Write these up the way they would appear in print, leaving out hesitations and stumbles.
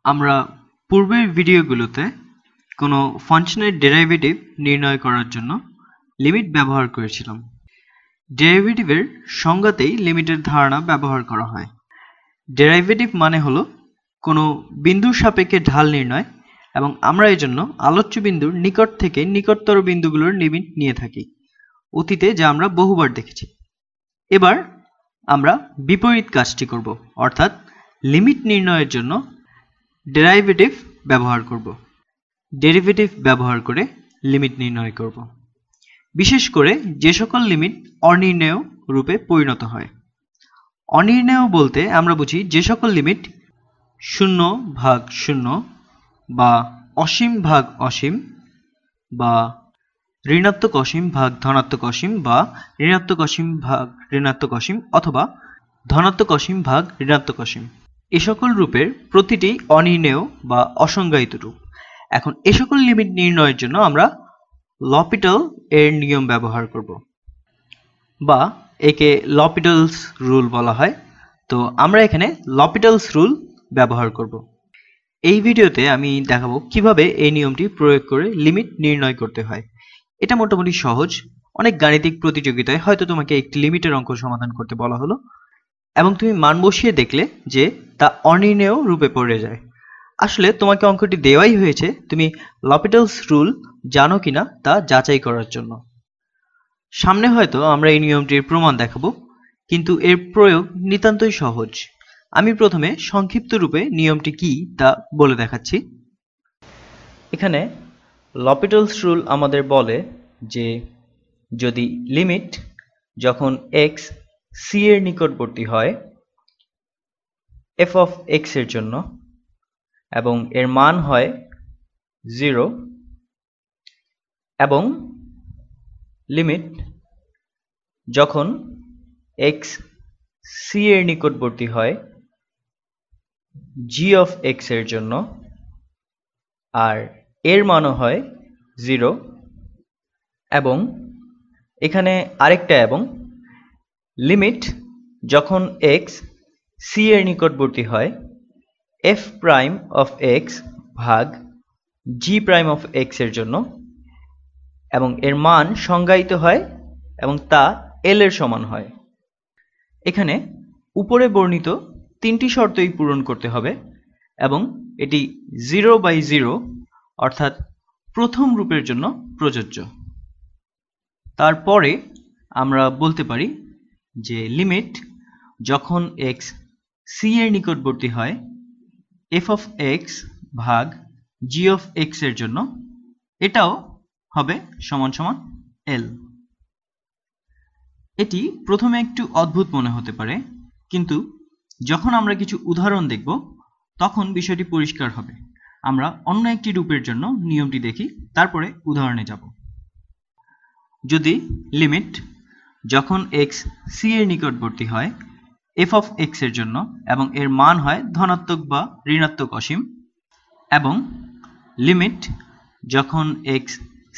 আমরা পূর্বের ভিডিওগুলোতে কোনো ফাংশনের ডেরিভেটিভ নির্ণয় করার জন্য লিমিট ব্যবহার করেছিলাম। ডেরিভেটিভের সংজ্ঞাতেই লিমিটের ধারণা ব্যবহার করা হয়। ডেরিভেটিভ মানে হলো কোনো বিন্দুর সাপেক্ষে ঢাল নির্ণয়, এবং আমরা এজন্য আলোচ্য বিন্দুর নিকট থেকে নিকটতর বিন্দুগুলোর লিমিট নিয়ে থাকি, অতীতে যা আমরা বহুবার দেখেছি। এবার আমরা বিপরীত কাজটি করব, অর্থাৎ লিমিট নির্ণয়ের জন্য ডেরিভেটিভ ব্যবহার করব। ডেরিভেটিভ ব্যবহার করে লিমিট নির্ণয় করব, বিশেষ করে যে সকল লিমিট অনির্ণেয় রূপে পরিণত হয়। অনির্ণেয় বলতে আমরা বুঝি যে সকল লিমিট 0/0 বা অসীম ভাগ অসীম বা ঋণাত্মক অসীম ভাগ ধনাত্মক অসীম বা ঋণাত্মক অসীম ভাগ ঋণাত্মক অসীম অথবা ধনাত্মক অসীম ভাগ ঋণাত্মক অসীম, এ সকল রূপের প্রতিটি অনির্ণেয় বা অসংজ্ঞায়িত রূপ। এখন এ সকল লিমিট নির্ণয়ের জন্য আমরা লপিটাল এর নিয়ম ব্যবহার করব, বা একে লপিটালস রুল বলা হয়। তো আমরা এখানে লপিটালস রুল ব্যবহার করব। এই ভিডিওতে আমি দেখাবো কিভাবে এই নিয়মটি প্রয়োগ করে লিমিট নির্ণয় করতে হয়। এটা মোটামুটি সহজ। অনেক গাণিতিক প্রতিযোগিতায় হয়তো তোমাকে একটি লিমিটের অঙ্ক সমাধান করতে বলা হলো এবং তুমি মান বসিয়ে দেখলে যে তা অনির্ণেয় রূপে পড়ে যায়। আসলে তোমাকে অঙ্কটি দেওয়াই হয়েছে তুমি লপিটালস রুল জানো কিনা তা যাচাই করার জন্য। সামনে হয়তো আমরা এই নিয়মটির প্রমাণ দেখাবো, কিন্তু এর প্রয়োগ নিতান্তই সহজ। আমি প্রথমে সংক্ষিপ্ত রূপে নিয়মটি কি তা বলে দেখাচ্ছি। এখানে লপিটালস রুল আমাদের বলে যে যদি লিমিট যখন x c এর নিকটবর্তী হয় f of x এর জন্য এবং এর মান হয় 0, এবং লিমিট যখন x c এর নিকটবর্তী হয় g of x এর জন্য আর এর মানও হয় 0, এবং এখানে আরেকটা এবং লিমিট যখন x c এর নিকটবর্তী হয় f prime of x ভাগ g prime of x এর জন্য এবং এর মান সংজ্ঞায়িত হয় এবং তা l এর সমান হয়। এখানে উপরে বর্ণিত তিনটি শর্তই পূরণ করতে হবে এবং এটি 0/0 অর্থাৎ প্রথম রূপের জন্য প্রযোজ্য। তারপরে আমরা বলতে পারি যে লিমিট যখন x c এর নিকটবর্তী হয় f of x ভাগ g of x এর জন্য, এটাও হবে সমান সমান l। এটি প্রথমে একটু অদ্ভুত মনে হতে পারে, কিন্তু যখন আমরা কিছু উদাহরণ দেখব তখন বিষয়টি পরিষ্কার হবে। আমরা অন্য একটি রূপের জন্য নিয়মটি দেখি, তারপরে উদাহরণে যাব। যদি লিমিট যখন x c এর নিকটবর্তী হয় f of x এর জন্য এবং এর মান হয় ধনাত্মক বা ঋণাত্মক অসীম, এবং লিমিট যখন x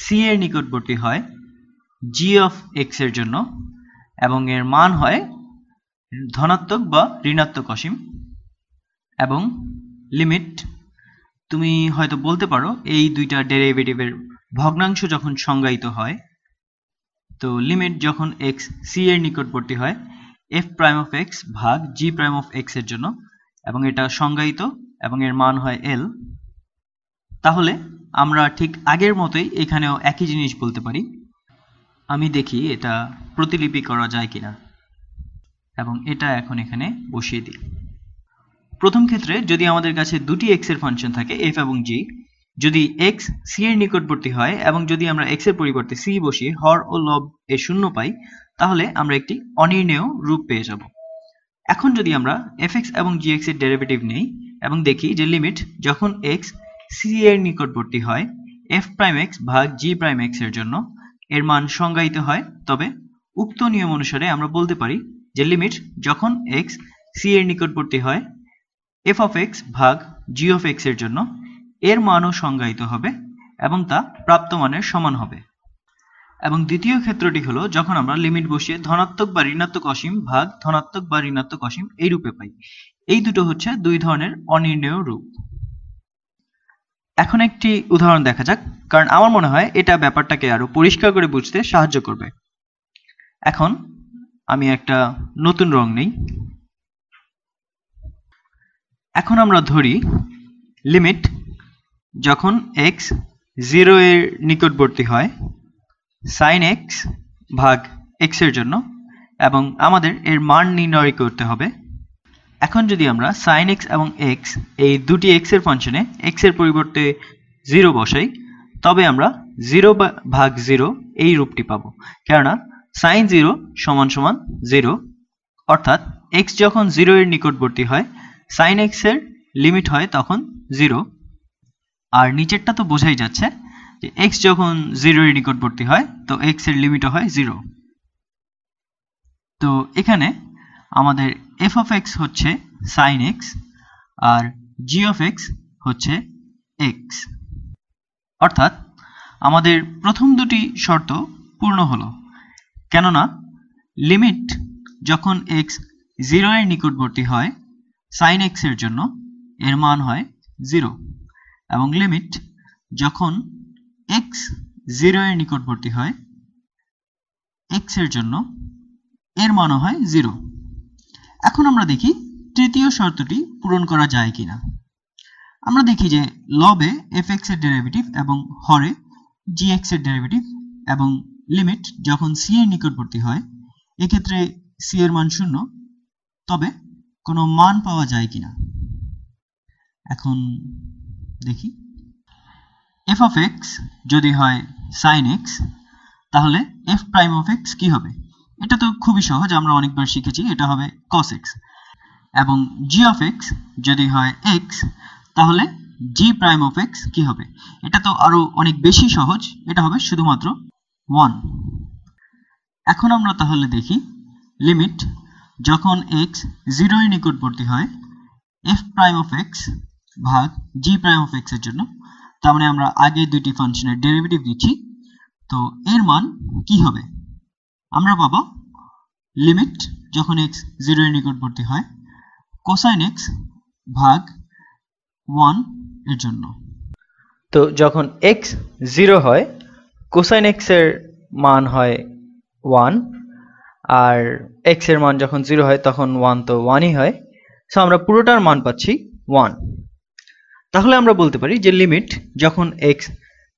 c এর নিকটবর্তী হয় g of x এর জন্য এবং এর মান হয় ধনাত্মক বা ঋণাত্মক অসীম, এবং লিমিট তুমি হয়তো বলতে পারো এই দুইটা ডেরিভেটিভের ভগ্নাংশ যখন সংজ্ঞায়িত হয়, তো লিমিট যখন x c এর নিকটবর্তী হয় f prime of x ভাগ g prime of x এর জন্য এবং এটা সংজ্ঞায়িত এবং এর মান হয় l, তাহলে আমরা ঠিক আগের মতোই এখানেও একই জিনিস বলতে পারি। আমি দেখি এটা প্রতিলিপি করা যায় কিনা এবং এটা এখন এখানে বসিয়ে দিই। প্রথম ক্ষেত্রে যদি আমাদের কাছে দুটি x এর ফাংশন থাকে f এবং g, যদি x c এর নিকটবর্তী হয় এবং যদি আমরা x এর পরিবর্তে c বসিয়ে হর ও লব এর শূন্য পাই, তাহলে আমরা একটি অনির্ণেয় রূপ পেয়ে যাব। এখন যদি আমরা fx এবং gx এর ডেরিভেটিভ নেই এবং দেখি যে লিমিট যখন x c এর নিকটবর্তী হয় f prime x ভাগ g prime x এর জন্য এর মান সংজ্ঞায়িত হয়, তবে উক্ত নিয়ম অনুসারে আমরা বলতে পারি যে লিমিট যখন x c এর নিকটবর্তী হয় f of x ভাগ g of x এর জন্য এর মানও সংজ্ঞায়িত হবে এবং তা প্রাপ্ত মানের সমান হবে। এবং দ্বিতীয় ক্ষেত্রটি হলো যখন আমরা লিমিট বসিয়ে ধনাত্মক বা ঋণাত্মক অসীম ভাগ ধনাত্মক বা ঋণাত্মক অসীম এই রূপে পাই। এই দুটো হচ্ছে দুই ধরনের অনির্ণেয় রূপ। এখন একটি উদাহরণ দেখা যাক, কারণ আমার মনে হয় এটা ব্যাপারটাকে আরো পরিষ্কার করে বুঝতে সাহায্য করবে। এখন আমি একটা নতুন রং নেই। এখন আমরা ধরি লিমিট যখন x 0 এর নিকটবর্তী হয় sin x ভাগ x এর জন্য, এবং আমাদের এর মান নির্ণয় করতে হবে। এখন যদি আমরা sin x এবং x এই দুটি x এর ফাংশনে x এর পরিবর্তে 0 বসাই, তবে আমরা 0 ভাগ 0 এই রূপটি পাবো, কেননা sin 0 সমান সমান 0, অর্থাৎ x যখন 0 এর নিকটবর্তী হয় sin x এর লিমিট হয় তখন 0। আর নিচেরটা তো বোঝাই যাচ্ছে যে x যখন 0 এর নিকটবর্তী হয় তো x এর লিমিটও হয় 0। তো এখানে আমাদের f of x হচ্ছে sin x R g of x হচ্ছে x, অর্থাৎ আমাদের প্রথম দুটি শর্ত পূর্ণ হলো, কেননা লিমিট যখন x 0 এর নিকটবর্তী হয় sin x এর জন্য এর মান হয় 0, এবং লিমিট যখন x 0 এর নিকটবর্তী হয় x এর জন্য এর মানও হয় 0। এখন আমরা দেখি তৃতীয় শর্তটি পূরণ করা যায় কিনা। আমরা দেখি যে লবে fx এর ডেরিভেটিভ এবং হরে gx এর ডেরিভেটিভ, এবং লিমিট যখন c এর নিকটবর্তী হয় এক্ষেত্রে c এর মান 0, তবে কোনো মান পাওয়া যায় কিনা। এখন দেখি f of x যদি হয় sin x, তাহলে f prime of x কি হবে? এটা তো খুবই সহজ, আমরা অনেকবার শিখেছি, এটা হবে cos x। এবং g of x যদি হয় x, তাহলে g prime of x কি হবে? এটা তো আরো অনেক বেশি সহজ, এটা হবে শুধুমাত্র 1। এখন আমরা তাহলে দেখি লিমিট যখন x 0 এর নিকটবর্তী হয় f prime of x ভাগ g prime of x এর জন্য, তার মানে আমরা আগে দুটি ফাংশনের ডেরিভেটিভ দিচ্ছি, তো এর মান কি হবে? আমরা পাবো লিমিট যখন x 0 এর নিকটবর্তী হয় cosine x ভাগ 1 এর জন্য। তো যখন x 0 হয় cosine x এর মান হয় 1, আর x এর মান যখন 0 হয় তখন 1 তো 1ই হয়, সো আমরা পুরোটার মান পাচ্ছি 1। তাহলে আমরা বলতে পারি যে লিমিট যখন x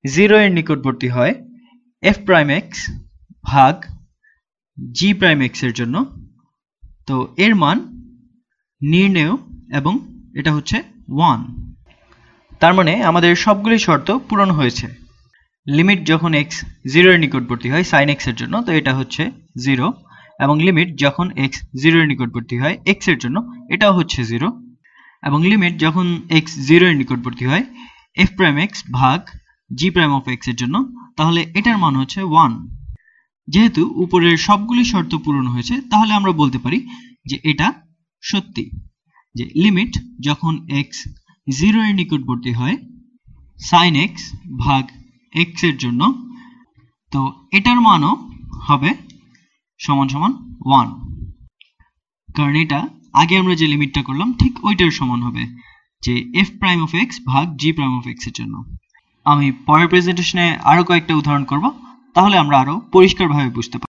0 এর নিকটবর্তী হয় f prime x ভাগ g prime x এর জন্য, তো এর মান নির্ণেয় এবং এটা হচ্ছে 1। তার মানে আমাদের সবগুলি শর্ত পূরণ হয়েছে। লিমিট যখন x 0 এর নিকটবর্তী হয় sin x এর জন্য, তো এটা হচ্ছে 0, এবং লিমিট যখন x 0 এর নিকটবর্তী হয় x এর জন্য এটাও হচ্ছে 0, এবং লিমিট যখন x 0 এর নিকটবর্তী হয় f prime x ভাগ g prime of x এর জন্য, তাহলে এটার মান হচ্ছে 1। যেহেতু উপরের সবগুলি শর্ত পূরণ হয়েছে, তাহলে আমরা বলতে পারি যে এটা সত্যি, যে লিমিট যখন x 0 এর নিকটবর্তী হয় sin x ভাগ x এর জন্য, তো এটার মানও হবে সমান সমান 1, কারণ এটা আগে আমরা যে লিমিটটা করলাম ঠিক ওইটার সমান হবে, যে f prime of x ভাগ g prime of x এর জন্য। আমি পরের প্রেজেন্টেশনে আরো কয়েকটা উদাহরণ করব, তাহলে আমরা আরো পরিষ্কারভাবে বুঝতে পারব।